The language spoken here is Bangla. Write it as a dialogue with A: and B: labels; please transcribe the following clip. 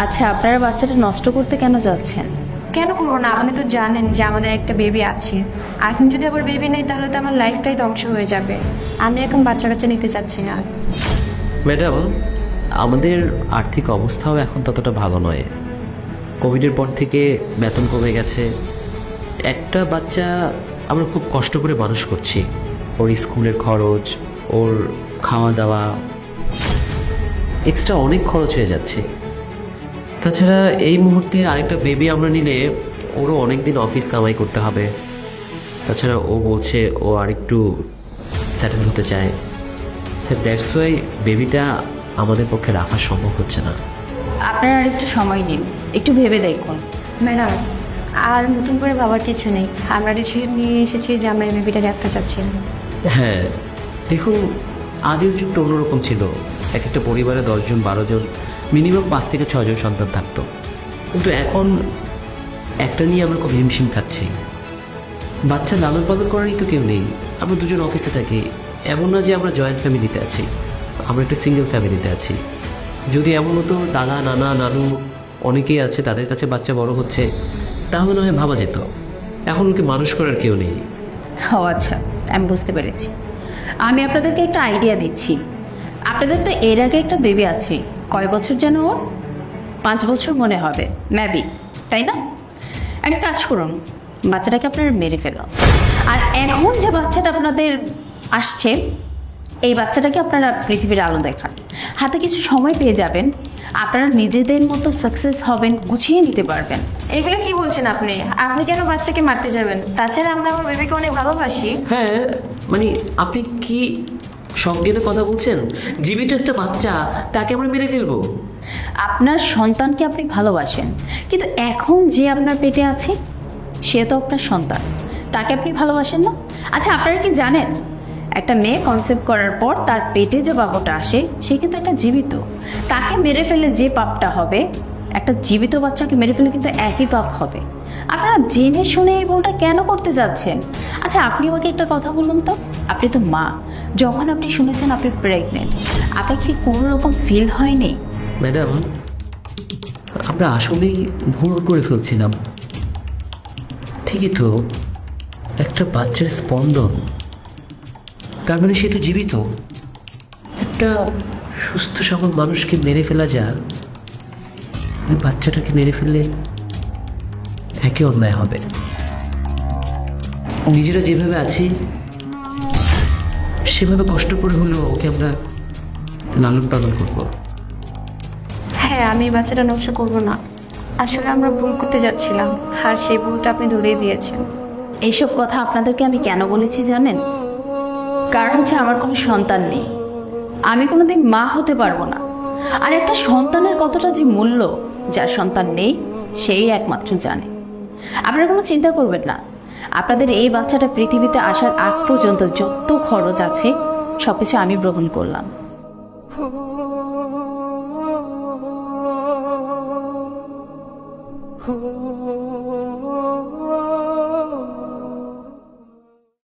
A: আচ্ছা, আপনারা বাচ্চাটা নষ্ট করতে কেন যাচ্ছেন?
B: কেন করবো না? আপনি তো জানেন যে আমাদের একটা বেবি আছে। আর এখন যদি আবার বেবি নেই তাহলে তো আমার লাইফটাই ধ্বংস হয়ে যাবে। আমি এখন বাচ্চা কাচ্চা নিতে চাচ্ছি না।
C: ম্যাডাম, আমাদের আর্থিক অবস্থাও এখন ততটা ভালো নয়। কোভিডের পর থেকে বেতন কমে গেছে। একটা বাচ্চা আমরা খুব কষ্ট করে মানুষ করছি। ওর স্কুলের খরচ, ওর খাওয়া দাওয়া, এক্সট্রা অনেক খরচ হয়ে যাচ্ছে। তাছাড়া এই মুহূর্তে আরেকটা বেবি আমরা নিলে ওরও অনেক দিন অফিস কামাই করতে হবে। তাছাড়া ও বলছে ও আরেকটু সেটেল হতে চায়। দ্যাটস ওয়াই বেবিটা আমাদের পক্ষে রাখা সম্ভব হচ্ছে না।
A: আপনারা আর একটু সময় নিন, একটু ভেবে দেখুন।
B: ম্যাডাম, আর নতুন করে ভাবার কিছু নেই। আমরা ডিসিশন নিয়ে এসেছি যে আমরা এই বেবিটা রাখতে চাচ্ছি না।
C: হ্যাঁ, দেখুন, আগের যুগটা অন্যরকম ছিল। এক একটা পরিবারে 10 জন 12 জন, মিনিমাম 5 থেকে 6 জন সন্তান থাকতো। কিন্তু এখন একটা নিয়ে আমরা খুব হিমশিম খাচ্ছি। বাচ্চা লালন পালন করারই তো কেউ নেই। আমরা দুজন অফিসে থাকি। এমন না যে আমরা জয়েন্ট ফ্যামিলিতে আছি, আমরা একটা সিঙ্গেল ফ্যামিলিতে আছি। যদি এমন হতো দাদা নানা নানু অনেকেই আছে, তাদের কাছে বাচ্চা বড় হচ্ছে, তাহলে না হয় ভাবা যেত। এখন ওকে মানুষ করার কেউ নেই।
A: ও আচ্ছা, আমি বুঝতে পেরেছি। আমি আপনাদেরকে একটা আইডিয়া দিচ্ছি। আপনাদের তো এর আগে একটা বেবি আছে, কয় বছর যেন ওর? 5 বছর মনে হবে মেবি, তাই না? একটা কাজ করুন, বাচ্চাটাকে আপনারা মেরে ফেলুন। আর এখন যে বাচ্চাটা আপনাদের আসছে, এই বাচ্চাটাকে আপনারা পৃথিবীর আলো দেখান। হাতে কিছু সময় পেয়ে যাবেন, আপনারা নিজেদের মতো সাকসেস হবেন, গুছিয়ে নিতে পারবেন।
B: এগুলো কি বলছেন আপনি? আপনি কেন বাচ্চাকে মারতে যাবেন? তাছাড়া আমরা আমার বেবিকে অনেক ভালোবাসি।
C: হ্যাঁ, মানে আপনি কি সজ্ঞানে কথা বলছেন? জীবিত একটা বাচ্চা, তাকে আমরা মেরে ফেলবো?
A: আপনার সন্তানকে আপনি ভালোবাসেন, কিন্তু এখন যে আপনার পেটে আছে সে তো আপনার সন্তান, তাকে আপনি ভালোবাসেন না? আচ্ছা, আপনারা কি জানেন একটা মেয়ে কনসেপ্ট করার পর তার পেটে যে বাবুটা আসে সে কিন্তু একটা জীবিত। তাকে মেরে ফেলে যে পাপটা হবে, একটা জীবিত বাচ্চাকে মেরে ফেলে কিন্তু একই পাপ হবে। আপনারা জেনে শুনে এই ভুলটা কেন করতে যাচ্ছেন? আচ্ছা, আপনি আমাকে একটা কথা বলুন তো, আপনি তো মা, যখন আপনি শুনেছেন আপনি প্রেগনেন্ট, আপনার কি কোনো রকম ফিল হয়নি?
C: ম্যাডাম, আমরা আসলেই ভুল করে ফেলছিলাম। ঠিকই তো, একটা বাচ্চার স্পন্দন, তার মানে সে তো জীবিত। একটা সুস্থ সবল মানুষকে মেরে ফেলা যায়, ওই বাচ্চাটাকে মেরে ফেললে একই অন্যায় হবে। নিজেরা যেভাবে আছি সেভাবে কষ্ট করে হলেও ওকে আমরা লালন পালন করবো।
B: হ্যাঁ, আমি এই বাচ্চাটা নষ্ট করবো না। আসলে আমরা ভুল করতে যাচ্ছিলাম, আর সেই ভুলটা আপনি ধরিয়ে দিয়েছেন।
A: এইসব কথা আপনাদেরকে আমি কেন বলেছি জানেন? কারণ হচ্ছে আমার কোনো সন্তান নেই, আমি কোনোদিন মা হতে পারবো না। আর একটা সন্তানের কতটা যে মূল্য, যার সন্তান নেই সেই একমাত্র জানে। আপনারা কোনো চিন্তা করবেন না, আপনাদের এই বাচ্চাটা পৃথিবীতে আসার আগ পর্যন্ত যত খরচ আছে সব কিছু আমি গ্রহণ করলাম।